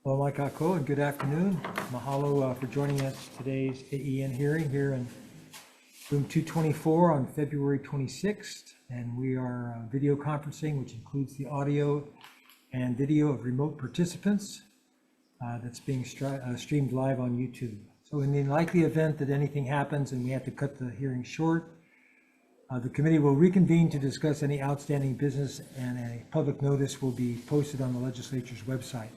Hello, Mike Ako, and good afternoon. Mahalo for joining us today's AEN hearing here in room 224 on February 26th. And we are video conferencing, which includes the audio and video of remote participants that's being streamed live on YouTube. So in the likely event that anything happens and we have to cut the hearing short, the committee will reconvene to discuss any outstanding business, and a public notice will be posted on the legislature's website.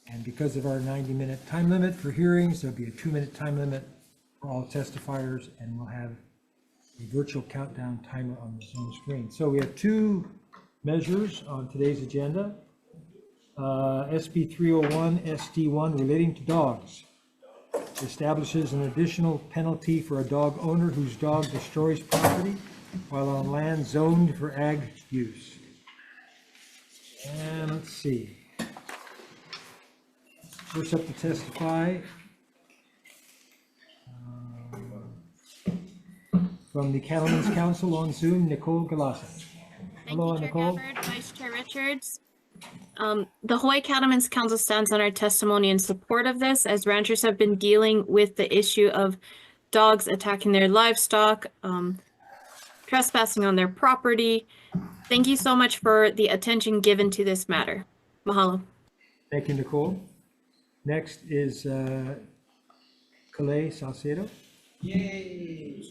And because of our 90-minute time limit for hearings, there'll be a 2-minute time limit for all testifiers, and we'll have a virtual countdown timer on the Zoom screen. So we have two measures on today's agenda. SB 301 SD1 relating to dogs establishes an additional penalty for a dog owner whose dog destroys property while on land zoned for ag use. And let's see. First up to testify from the Cattlemen's Council on Zoom, Nicole Galassa. Hello, Chair Nicole. Gabbard, Vice Chair Richards. The Hawaii Cattlemen's Council stands on our testimony in support of this, as ranchers have been dealing with the issue of dogs attacking their livestock, trespassing on their property. Thank you so much for the attention given to this matter. Mahalo. Thank you, Nicole. Next is Calais Salcedo. Yay!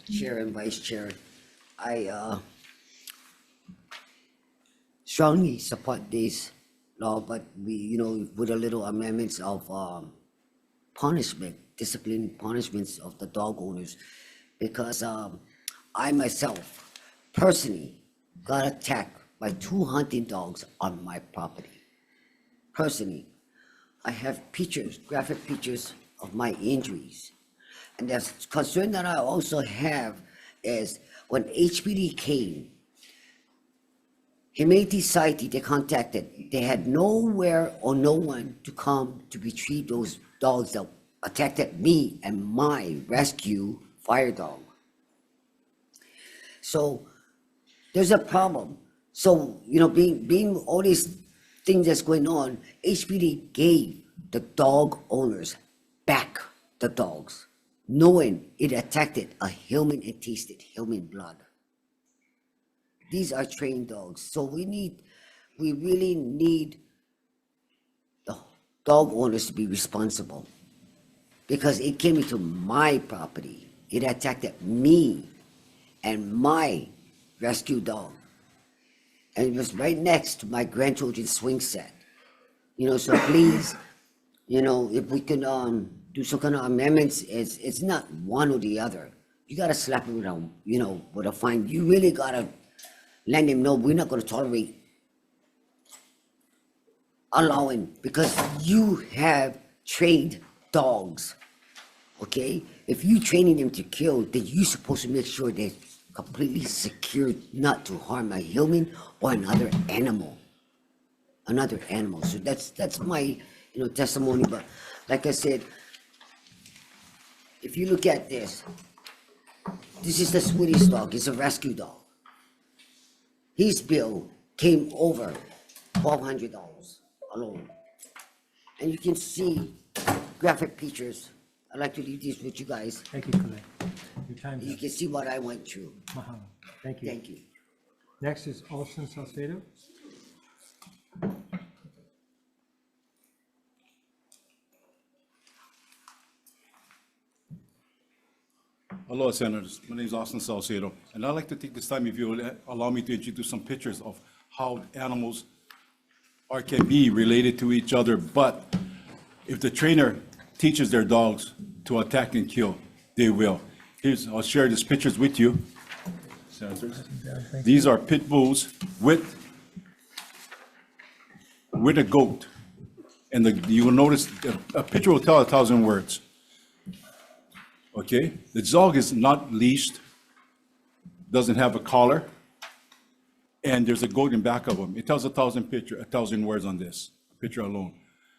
Chair and Vice Chair, I strongly support this law, but we, with a little amendments of punishment, discipline punishments of the dog owners, because I myself personally got attacked by 2 hunting dogs on my property. Personally, I have pictures, graphic pictures of my injuries. And the concern that I also have is when HPD came, Humane Society, they contacted, they had nowhere or no one to come to retrieve those dogs that attacked me and my rescue fire dog. So there's a problem. So, being all these things that's going on, HPD gave the dog owners back the dogs, knowing it attacked a human and tasted human blood. These are trained dogs. So we really need the dog owners to be responsible, because it came into my property. It attacked me and my rescue dog. And it was right next to my grandchildren's swing set. So please, if we can do some kind of amendments, it's not one or the other. You gotta slap it with a fine. You really gotta let them know we're not gonna tolerate allowing, because you have trained dogs, okay? If you training them to kill, then you're supposed to make sure they're completely secured not to harm a human or another animal. So that's my testimony. But like I said, if you look at this is the Swedish dog. It's a rescue dog. His bill came over $1,200 alone. And you can see graphic pictures. I'd like to leave this with you guys. Thank you, Calais. Your time's You up. can see what I went through. Mahalo. Thank you. Thank you. Next is Austin Salcedo. Hello, Senators. My name is Austin Salcedo, and I'd like to take this time, if you will allow me, to introduce some pictures of how animals can be related to each other. But if the trainer teaches their dogs to attack and kill, they will. I'll share these pictures with you, Senators. These are pit bulls with a goat, and you will notice a picture will tell 1,000 words. Okay, the dog is not leashed, doesn't have a collar, and there's a goat in back of him. It tells 1,000 words on this picture alone.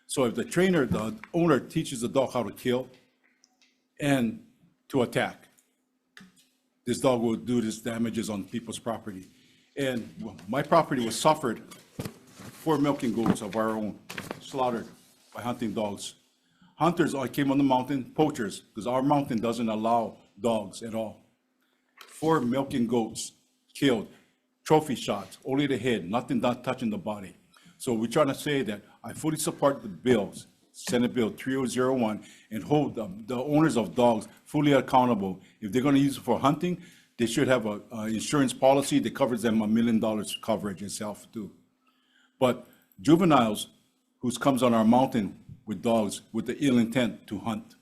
So if the trainer, the owner, teaches the dog how to kill and to attack, this dog will do this damages on people's property. And my property was suffered, 4 milking goats of our own slaughtered by hunting dogs. Hunters came on the mountain, poachers, because our mountain doesn't allow dogs at all. 4 milking goats killed, trophy shots, only the head, nothing not touching the body. So we're trying to say that I fully support the bills, Senate Bill 3001, and hold the owners of dogs fully accountable. If they're going to use it for hunting, they should have a insurance policy that covers them $1 million coverage itself too. But juveniles who comes on our mountain with dogs with the ill intent to hunt,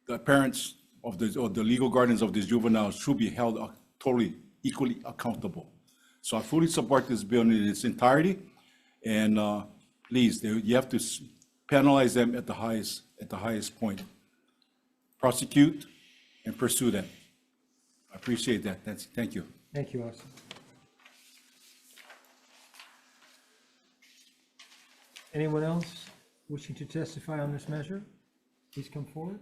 the parents of the legal guardians of these juveniles should be held totally equally accountable. So I fully support this bill in its entirety, and please, you have to penalize them at the highest point. Prosecute and pursue them. I appreciate that. Thank you. Thank you, Austin. Anyone else wishing to testify on this measure? Please come forward.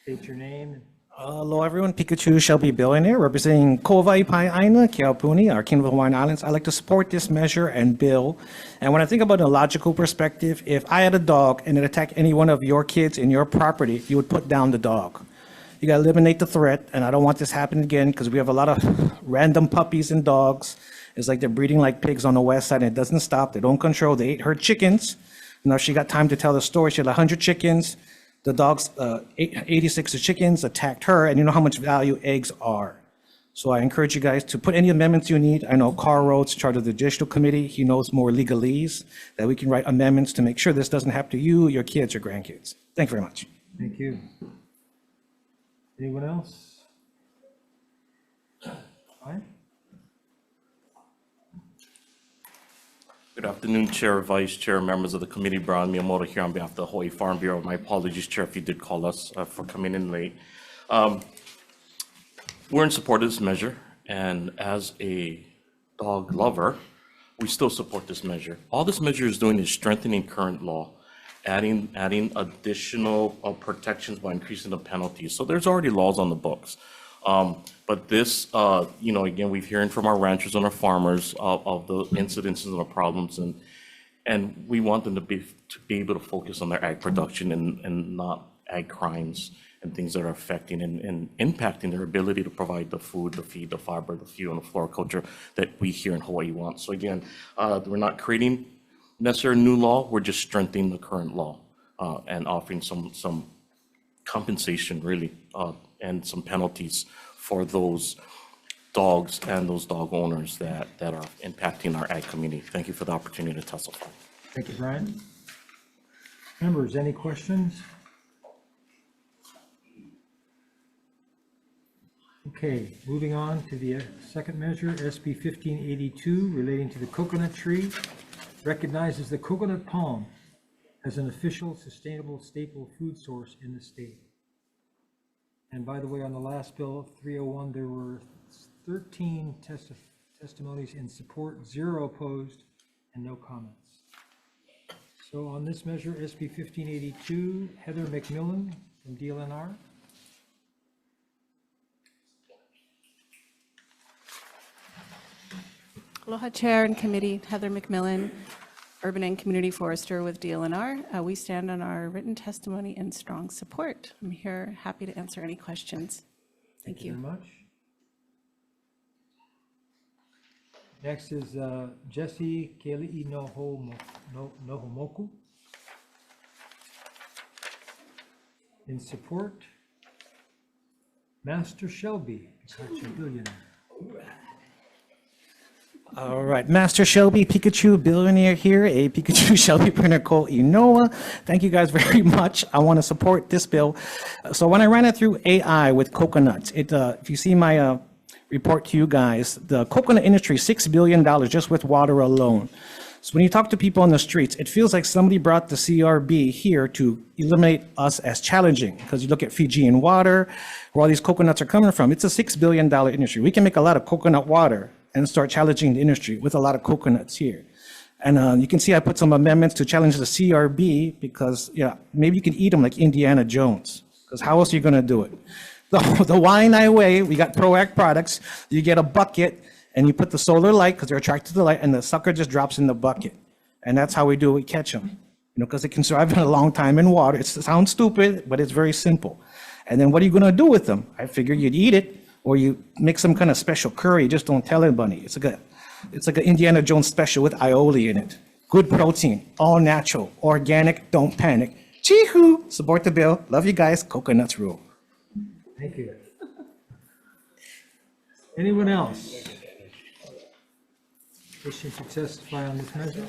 State your name. Hello, everyone. Pikachu Shelby Billionaire, representing Hawai'i Aina, Keaupuni, our Kingdom of Hawaiian Islands. I'd like to support this measure and bill. And when I think about a logical perspective, if I had a dog and it attacked any one of your kids in your property, you would put down the dog. You got to eliminate the threat, and I don't want this happening again because we have a lot of random puppies and dogs. It's like they're breeding like pigs on the west side, and it doesn't stop. They don't control. They ate her chickens. Now she got time to tell the story. She had 100 chickens. The dogs, 86 of chickens attacked her, and you know how much value eggs are. So I encourage you guys to put any amendments you need. I know Carl Rhodes, charge of the Judicial Committee, he knows more legalese, that we can write amendments to make sure this doesn't happen to you, your kids, or grandkids. Thank you very much. Thank you. Anyone else? Fine. Good afternoon, Chair, Vice Chair, members of the committee. Brian Miyamoto here on behalf of the Hawaii Farm Bureau. My apologies, Chair, if you did call us for coming in late. We're in support of this measure, and as a dog lover, we still support this measure. All this measure is doing is strengthening current law, adding additional protections by increasing the penalties. So there's already laws on the books. But this, again, we've hearing from our ranchers and our farmers of the incidences and the problems, and we want them to be able to focus on their ag production and not ag crimes and things that are affecting and impacting their ability to provide the food, the feed, the fiber, the fuel, and the floriculture that we here in Hawaii want. So again, we're not creating necessarily new law, we're just strengthening the current law and offering some compensation really and some penalties for those dogs and those dog owners that are impacting our ag community. Thank you for the opportunity to testify. Thank you, Brian. Members, any questions? Okay, moving on to the second measure, SB 1582, relating to the coconut tree, recognizes the coconut palm as an official sustainable staple food source in the state. And by the way, on the last bill, 301, there were 13 testimonies in support, 0 opposed, and no comments. So on this measure, SB 1582, Heather McMillan from DLNR. Aloha Chair and Committee, Heather McMillan, Urban and Community Forester with DLNR. We stand on our written testimony in strong support. I'm here happy to answer any questions. Thank you. Very much. Next is Jesse Keli'i Nohomoku. In support, Master Shelby, Pikachu Billionaire. All right, Master Shelby, Pikachu Billionaire here, a Pikachu Shelby printer called Inoa. Thank you guys very much. I want to support this bill. So when I ran it through AI with coconuts, if you see my report to you guys, the coconut industry, $6 billion just with water alone. So when you talk to people on the streets, it feels like somebody brought the CRB here to eliminate us as challenging, because you look at Fijian water, where all these coconuts are coming from. It's a $6 billion industry. We can make a lot of coconut water and start challenging the industry with a lot of coconuts here. And you can see I put some amendments to challenge the CRB because, yeah, maybe you can eat them like Indiana Jones, because how else are you going to do it? The Waianae way, we got ProAct products. You get a bucket and you put the solar light because they're attracted to the light, and the sucker just drops in the bucket. And that's how we do it. We catch them, because it can survive a long time in water. It sounds stupid, but it's very simple. And then what are you going to do with them? I figure you'd eat it, or you make some kind of special curry. Just don't tell anybody. It's like an Indiana Jones special with aioli in it. Good protein, all natural, organic, don't panic. Chee-hoo! Support the bill. Love you guys. Coconuts rule. Thank you. Anyone else wishing to testify on this measure?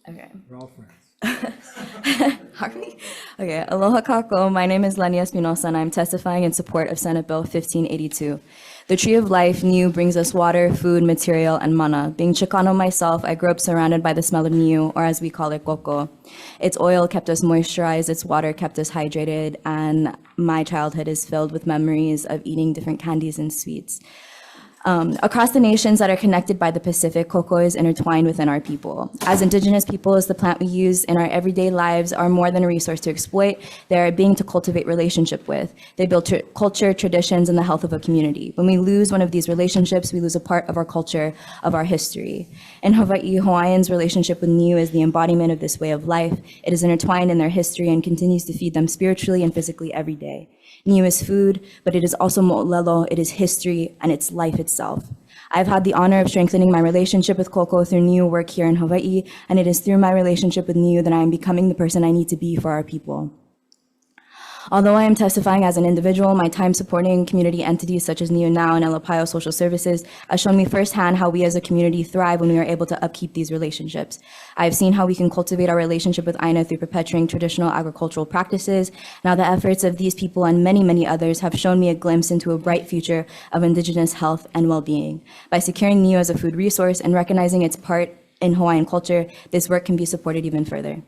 Okay. We're all friends. Are we? Okay. Aloha kako. My name is Lenia Espinosa, and I'm testifying in support of Senate Bill 1582. The tree of life, niu, brings us water, food, material, and mana. Being Chicano myself, I grew up surrounded by the smell of niu, or as we call it, coco. Its oil kept us moisturized, its water kept us hydrated, and my childhood is filled with memories of eating different candies and sweets. Across the nations that are connected by the Pacific, cocoa is intertwined within our people. As indigenous peoples, the plant we use in our everyday lives are more than a resource to exploit. They are a being to cultivate relationship with. They build culture, traditions, and the health of a community. When we lose one of these relationships, we lose a part of our culture, of our history. In Hawaii, Hawaiians' relationship with niu is the embodiment of this way of life. It is intertwined in their history and continues to feed them spiritually and physically every day. Niu is food, but it is also mo'olelo, it is history, and it's life itself. I've had the honor of strengthening my relationship with cocoa through niu work here in Hawaii, and it is through my relationship with niu that I am becoming the person I need to be for our people. Although I am testifying as an individual, my time supporting community entities such as Niu Now and El Apayo Social Services has shown me firsthand how we as a community thrive when we are able to upkeep these relationships. I have seen how we can cultivate our relationship with Aina through perpetuating traditional agricultural practices. Now the efforts of these people and many, many others have shown me a glimpse into a bright future of indigenous health and well-being. By securing Niu as a food resource and recognizing its part in Hawaiian culture, this work can be supported even further.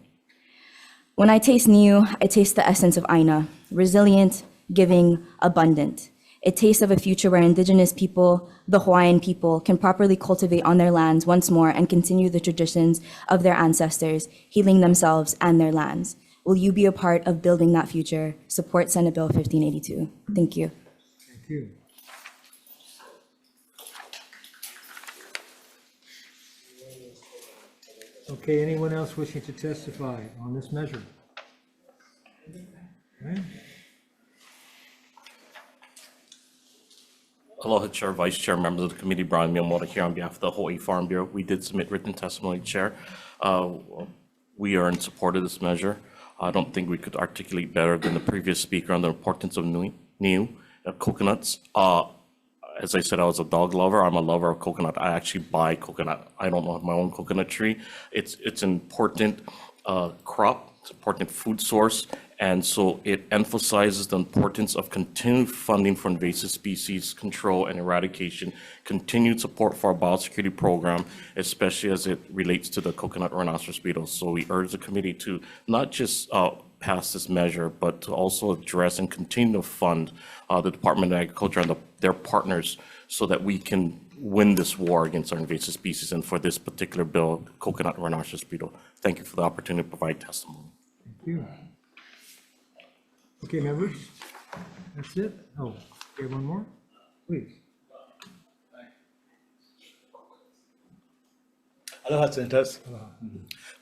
When I taste niu, I taste the essence of Aina, resilient, giving, abundant. It tastes of a future where indigenous people, the Hawaiian people, can properly cultivate on their lands once more and continue the traditions of their ancestors, healing themselves and their lands. Will you be a part of building that future? Support Senate Bill 1582. Thank you. Thank you. Okay, anyone else wishing to testify on this measure? Okay. Aloha, Chair, Vice Chair, members of the committee, Brian Miyamoto here on behalf of the Hawaii Farm Bureau. We did submit written testimony, Chair. We are in support of this measure. I don't think we could articulate better than the previous speaker on the importance of niu, coconuts. As I said, I was a dog lover. I'm a lover of coconut. I actually buy coconut. I don't have my own coconut tree. It's an important crop. It's an important food source. And so it emphasizes the importance of continued funding for invasive species control and eradication, continued support for our biosecurity program, especially as it relates to the coconut rhinoceros beetle. So we urge the committee to not just pass this measure, but to also address and continue to fund the Department of Agriculture and their partners so that we can win this war against our invasive species. And for this particular bill, coconut rhinoceros beetle. Thank you for the opportunity to provide testimony. Thank you. Okay, members, that's it? Oh, okay, one more, please. Aloha, Senators.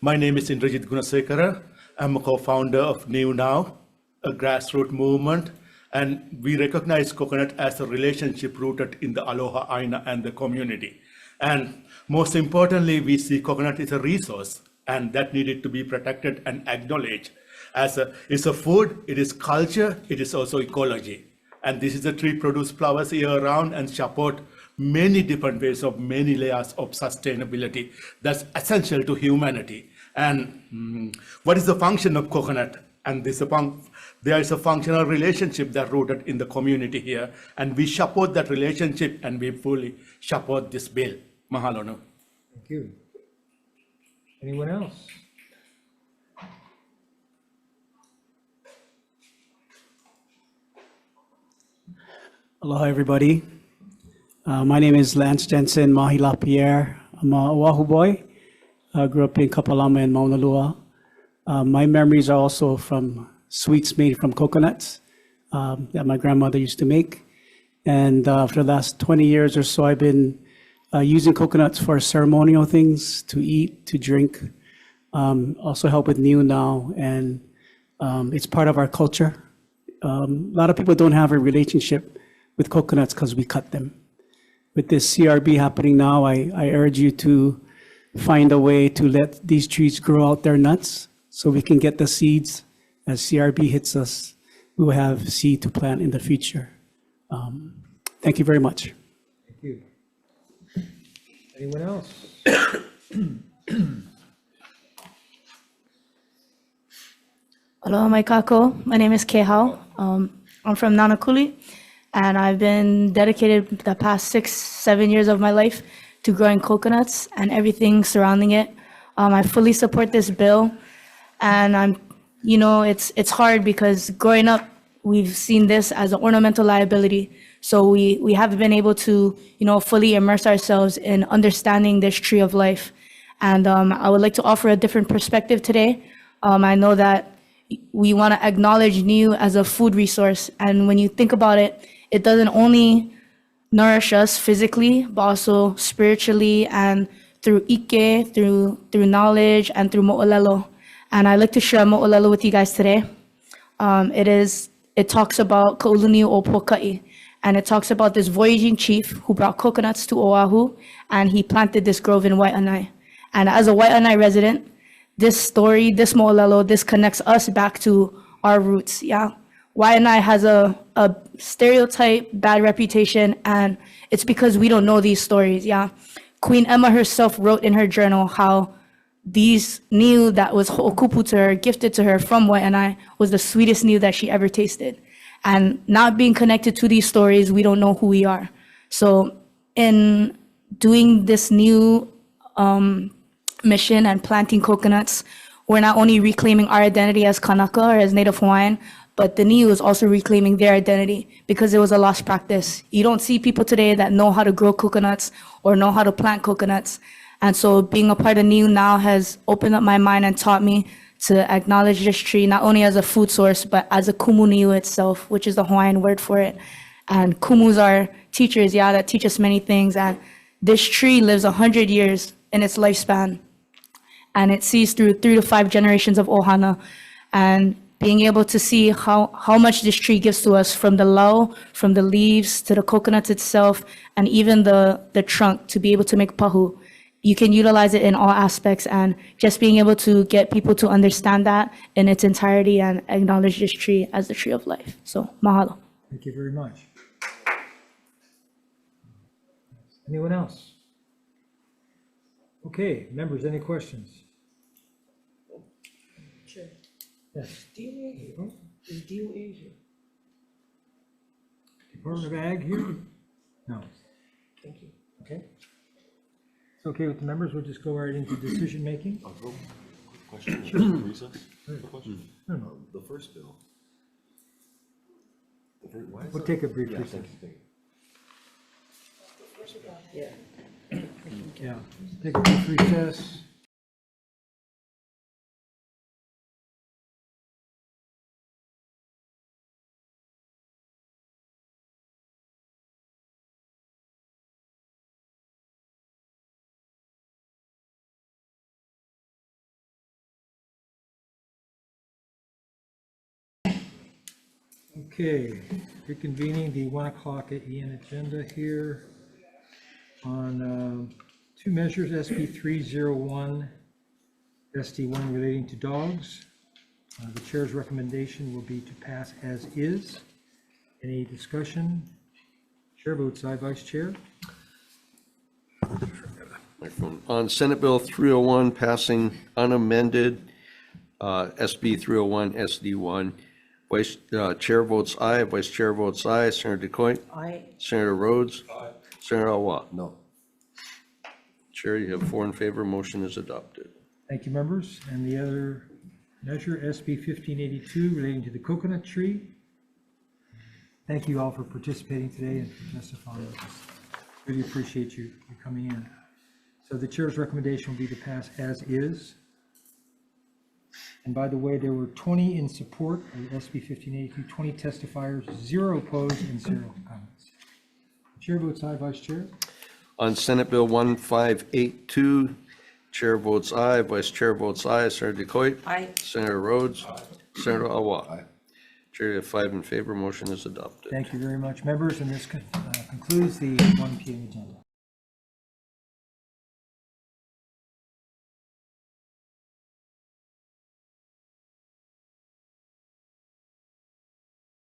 My name is Indrajit Gunasekara. I'm a co-founder of Niu Now, a grassroots movement, and we recognize coconut as a relationship rooted in the Aloha Aina and the community. And most importantly, we see coconut is a resource, and that needed to be protected and acknowledged. It's a food, it is culture, it is also ecology. And this is a tree produce flowers year round and support many different ways of many layers of sustainability that's essential to humanity. And what is the function of coconut? And there is a functional relationship that's rooted in the community here. And we support that relationship and we fully support this bill. Mahalo no. Thank you. Anyone else? Aloha, everybody. My name is Lance Jensen Mahi LaPierre. I'm a Oahu boy. I grew up in Kapalama and Mauna Loa. My memories are also from sweets made from coconuts that my grandmother used to make. And for the last 20 years or so, I've been using coconuts for ceremonial things, to eat, to drink, also help with Niu now, and it's part of our culture. A lot of people don't have a relationship with coconuts because we cut them. With this CRB happening now, I urge you to find a way to let these trees grow out their nuts so we can get the seeds. As CRB hits us, we will have seed to plant in the future. Thank you very much. Thank you. Anyone else? Aloha mai kako. My name is Kehau. I'm from Nanakuli, and I've been dedicated the past 6-7 years of my life to growing coconuts and everything surrounding it. I fully support this bill, and it's hard because growing up, we've seen this as an ornamental liability. So we haven't been able to, fully immerse ourselves in understanding this tree of life. And I would like to offer a different perspective today. I know that we want to acknowledge Niu as a food resource. And when you think about it, it doesn't only nourish us physically, but also spiritually and through ike, through knowledge, and through mo'olelo. And I'd like to share mo'olelo with you guys today. It talks about Ka'uluniu o Poka'i, and it talks about this voyaging chief who brought coconuts to Oahu, and he planted this grove in Wai'anae. And as a Wai'anae resident, this story, this mo'olelo, this connects us back to our roots, yeah? Wai'anae has a stereotype, bad reputation, and it's because we don't know these stories, yeah? Queen Emma herself wrote in her journal how these niu that was ho'okupu to her, gifted to her from Wai'anae, was the sweetest niu that she ever tasted. And not being connected to these stories, we don't know who we are. So in doing this new mission and planting coconuts, we're not only reclaiming our identity as Kanaka or as Native Hawaiian, but the niu is also reclaiming their identity because it was a lost practice. You don't see people today that know how to grow coconuts or know how to plant coconuts. And so being a part of Niu now has opened up my mind and taught me to acknowledge this tree, not only as a food source, but as a kumu niu itself, which is the Hawaiian word for it. And kumus are teachers, yeah, that teach us many things. And this tree lives 100 years in its lifespan. And it sees through 3 to 5 generations of ohana. And being able to see how much this tree gives to us, from the lau, from the leaves to the coconuts itself, and even the trunk to be able to make pahu. You can utilize it in all aspects, and just being able to get people to understand that in its entirety and acknowledge this tree as the tree of life. So, mahalo. Thank you very much. Anyone else? Okay, members, any questions? Chair. Yes. DOA here. Is DOA here? Department of Ag here? No. Thank you. Okay. It's okay with the members, we'll just go right into decision making. Quick question, recess? Quick question. No. The first bill. We'll take a brief Yeah, recess. thank you. Yeah. Yeah, take a brief recess. Okay, reconvening the 1 o'clock AEN agenda here on 2 measures, SB 301, SD1 relating to dogs. The chair's recommendation will be to pass as is. Any discussion? Chair votes aye, Vice Chair. On Senate Bill 301, passing unamended, SB 301 SD1, Chair votes aye, Vice Chair votes aye, Senator DeCoite, Aye. Senator Rhodes, Aye. Senator Awa. No. Chair, you have 4 in favor, motion is adopted. Thank you, members. And the other measure, SB 1582, relating to the coconut tree. Thank you all for participating today and for testifying. Really appreciate you coming in. So the chair's recommendation will be to pass as is. And by the way, there were 20 in support of SB 1582, 20 testifiers, 0 opposed, and 0 comments. Chair votes aye, Vice Chair. On Senate Bill 1582, Chair votes aye, Vice Chair votes aye. Senator Decoit? Aye. Senator Rhodes? Senator Awa? Chair, you have 5 in favor, motion is adopted. Thank you very much, members, and this concludes the 1 PM agenda.